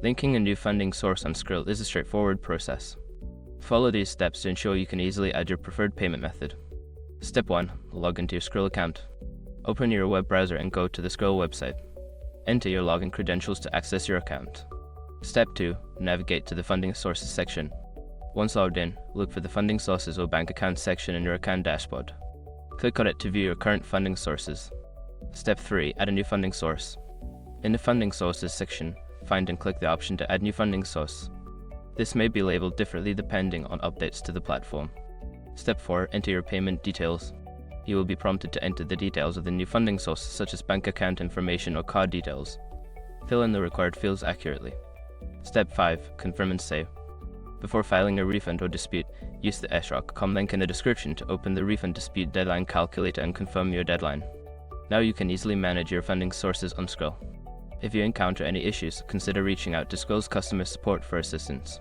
Linking a new funding source on Skrill is a straightforward process. Follow these steps to ensure you can easily add your preferred payment method. Step 1. Log into your Skrill account. Open your web browser and go to the Skrill website. Enter your login credentials to access your account. Step 2. Navigate to the Funding Sources section. Once logged in, look for the Funding Sources or Bank Accounts section in your account dashboard. Click on it to view your current funding sources. Step 3. Add a new funding source. In the Funding Sources section, find and click the option to add new funding source. This may be labeled differently depending on updates to the platform. Step 4. Enter your payment details. You will be prompted to enter the details of the new funding source, such as bank account information or card details. Fill in the required fields accurately. Step 5. Confirm and save. Before filing a refund or dispute, use the sroc.com link in the description to open the refund dispute deadline calculator and confirm your deadline. Now you can easily manage your funding sources on Skrill. If you encounter any issues, consider reaching out to Skrill's customer support for assistance.